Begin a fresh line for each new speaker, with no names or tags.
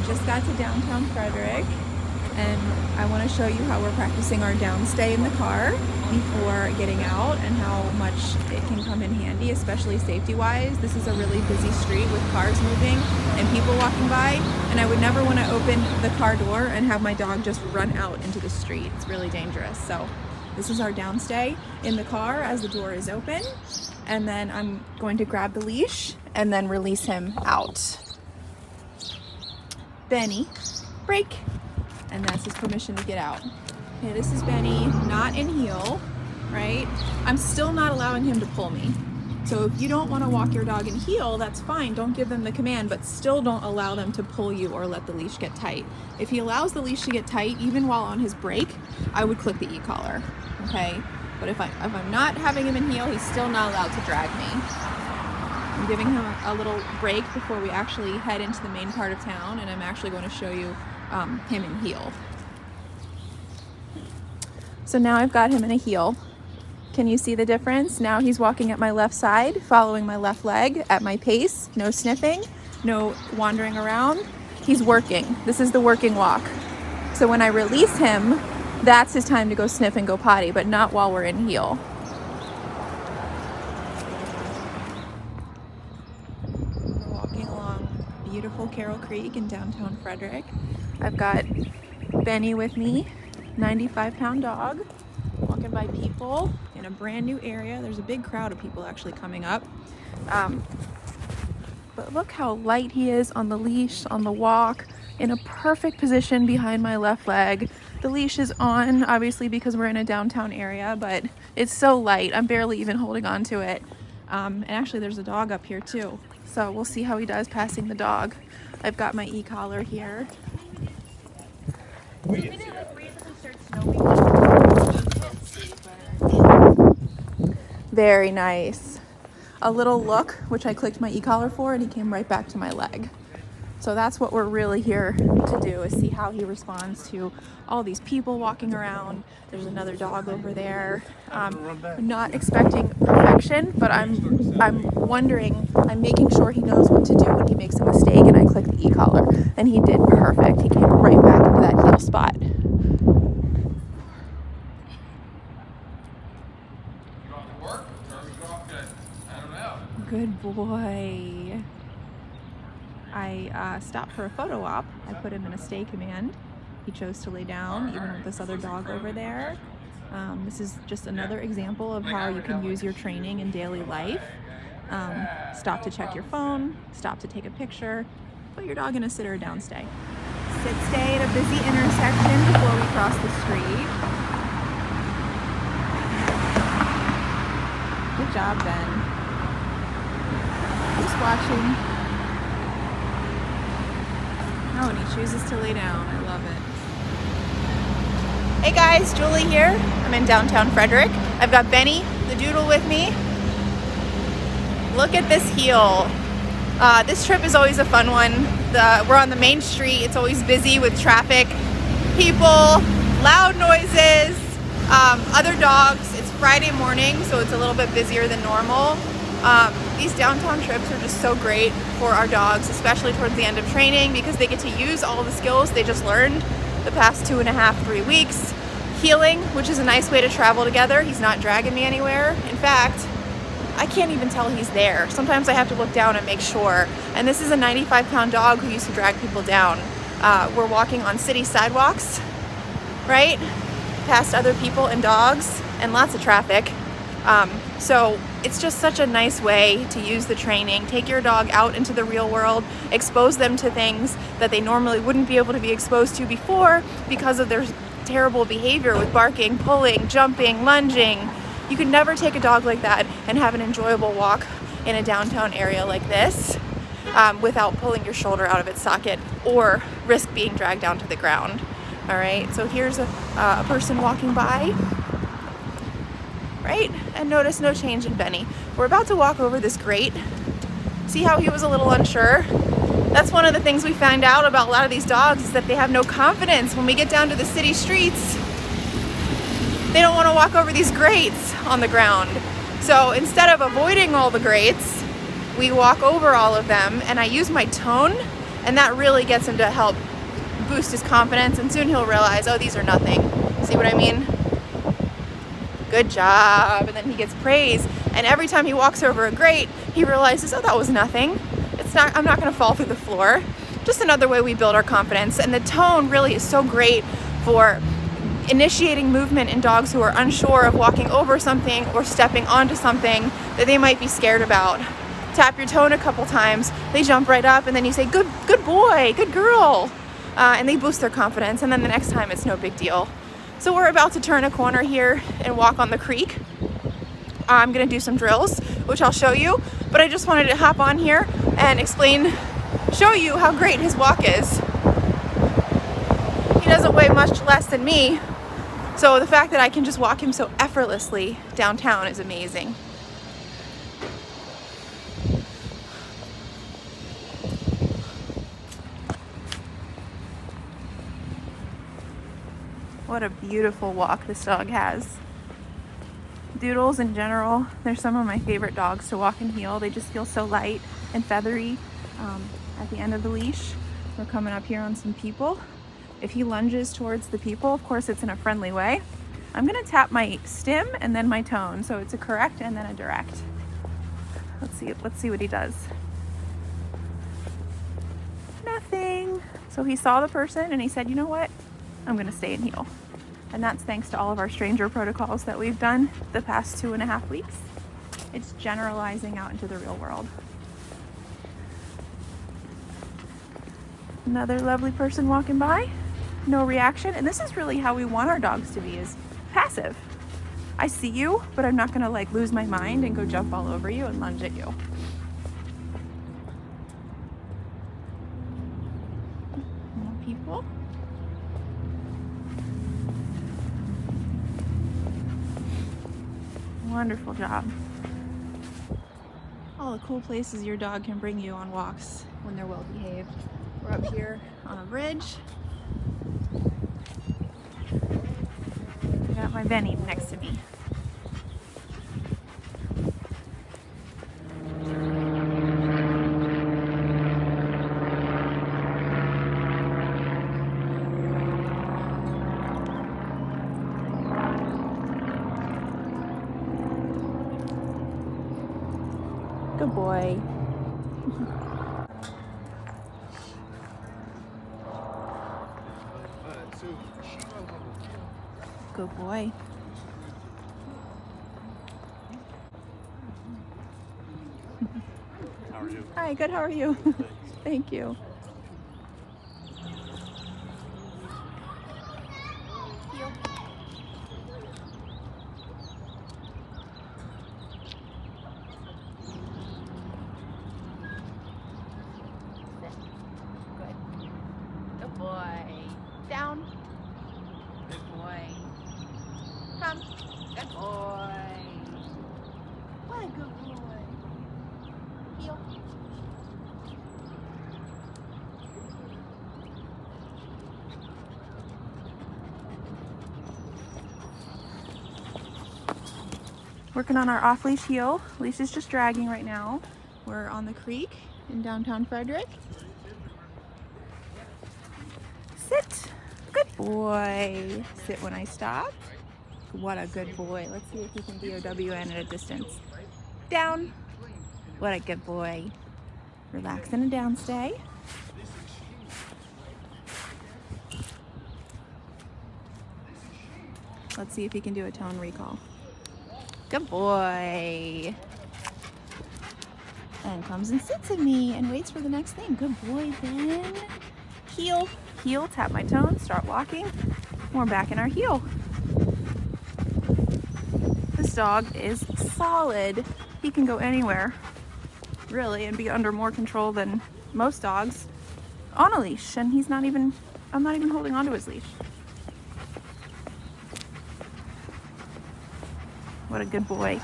just got to downtown Frederick, and I want to show you how we're practicing our downstay in the car before getting out and how much it can come in handy, especially safety-wise. This is a really busy street with cars moving and people walking by, and I would never want to open the car door and have my dog just run out into the street. It's really dangerous. So this is our downstay in the car as the door is open, and then I'm going to grab the leash and then release him out. Benny, break. And that's his permission to get out. Okay, this is Benny, not in heel, right? I'm still not allowing him to pull me. So if you don't want to walk your dog in heel, that's fine. Don't give them the command, but still don't allow them to pull you or let the leash get tight. If he allows the leash to get tight, even while on his break, I would click the e-collar, okay? But if I'm not having him in heel, he's still not allowed to drag me. I'm giving him a little break before we actually head into the main part of town, and I'm actually going to show you him in heel. So now I've got him in a heel. Can you see the difference? Now he's walking at my left side, following my left leg at my pace. No sniffing, no wandering around. He's working. This is the working walk. So when I release him, that's his time to go sniff and go potty, but not while we're in heel. We're walking along beautiful Carroll Creek in downtown Frederick. I've got Benny with me, 95-pound dog, walking by people in a brand new area. There's a big crowd of people actually coming up. But look how light he is on the leash, on the walk, in a perfect position behind my left leg. The leash is on, obviously, because we're in a downtown area, but it's so light. I'm barely even holding on to it. And actually, there's a dog up here too. So we'll see how he does passing the dog. I've got my e-collar here. Very nice. A little look, which I clicked my e-collar for, and he came right back to my leg. So that's what we're really here to do, is see how he responds to all these people walking around. There's another dog over there. Not expecting perfection, but I'm wondering, I'm making sure he knows what to do when he makes a mistake, and I click the e-collar, and he did perfect. He came right back into that heel spot. Good boy. I stopped for a photo op. I put him in a stay command. He chose to lay down, even with this other dog over there. This is just another example of how you can use your training in daily life. Stop to check your phone, stop to take a picture, put your dog in a sit or a down stay. Sit stay at a busy intersection before we cross the street. Good job, Ben. Just watching. Oh, and he chooses to lay down. I love it. Hey guys, Julie here. I'm in downtown Frederick. I've got Benny, the doodle, with me. Look at this heel. This trip is always a fun one. We're on the main street. It's always busy with traffic, people, loud noises, other dogs. It's Friday morning, so it's a little bit busier than normal. These downtown trips are just so great for our dogs, especially towards the end of training, because they get to use all the skills they just learned the past 2.5, 3 weeks. Healing, which is a nice way to travel together. He's not dragging me anywhere. In fact, I can't even tell he's there. Sometimes I have to look down and make sure. And this is a 95-pound dog who used to drag people down. We're walking on city sidewalks, right? Past other people and dogs and lots of traffic. So it's just such a nice way to use the training. Take your dog out into the real world, expose them to things that they normally wouldn't be able to be exposed to before because of their terrible behavior with barking, pulling, jumping, lunging. You could never take a dog like that and have an enjoyable walk in a downtown area like this without pulling your shoulder out of its socket or risk being dragged down to the ground. All right, so here's a person walking by, right? And notice no change in Benny. We're about to walk over this grate. See how he was a little unsure? That's one of the things we find out about a lot of these dogs, is that they have no confidence when we get down to the city streets. They don't want to walk over these grates on the ground. So instead of avoiding all the grates, we walk over all of them, and I use my tone And that really gets him to help boost his confidence, and soon he'll realize, oh, these are nothing. See what I mean? Good job. And then he gets praise. And every time he walks over a grate, he realizes, oh, that was nothing. I'm not going to fall through the floor. Just another way we build our confidence. And the tone really is so great for initiating movement in dogs who are unsure of walking over something or stepping onto something that they might be scared about. Tap your tone a couple times, they jump right up, and then you say, good boy, good girl. And they boost their confidence, and then the next time it's no big deal. So we're about to turn a corner here and walk on the creek. I'm gonna do some drills, which I'll show you, but I just wanted to hop on here and show you how great his walk is. He doesn't weigh much less than me, so the fact that I can just walk him so effortlessly downtown is amazing. What a beautiful walk this dog has. Doodles in general, they're some of my favorite dogs to walk and heel. They just feel so light and feathery at the end of the leash. We're coming up here on some people. If he lunges towards the people, of course it's in a friendly way. I'm gonna tap my stim and then my tone, so it's a correct and then a direct. Let's see what he does. Nothing. So he saw the person and he said, you know what? I'm gonna stay and heel. And that's thanks to all of our stranger protocols that we've done the past 2.5 weeks. It's generalizing out into the real world. Another lovely person walking by, no reaction. And this is really how we want our dogs to be, is passive. I see you, but I'm not gonna like lose my mind and go jump all over you and lunge at you. More people. Wonderful job. All the cool places your dog can bring you on walks when they're well behaved. We're up here on a bridge. I got my Benny next to me. Good boy. Good boy.
How are you?
Hi, good, how are you? Thank you. Heel. Good. Good boy. Down. Good boy. Come. Good boy. What a good boy. Heel. Working on our off-leash heel. Leash is just dragging right now. We're on the creek in downtown Frederick. Sit. Good boy. Sit when I stop. What a good boy. Let's see if he can DOWN at a distance. Down. What a good boy. Relax in a down stay. Let's see if he can do a tone recall. Good boy. And comes and sits at me and waits for the next thing. Good boy, Ben. Heel. Heel, tap my tone, start walking. We're back in our heel. This dog is solid. He can go anywhere, really, and be under more control than most dogs on a leash. And I'm not even holding onto his leash. What a good boy.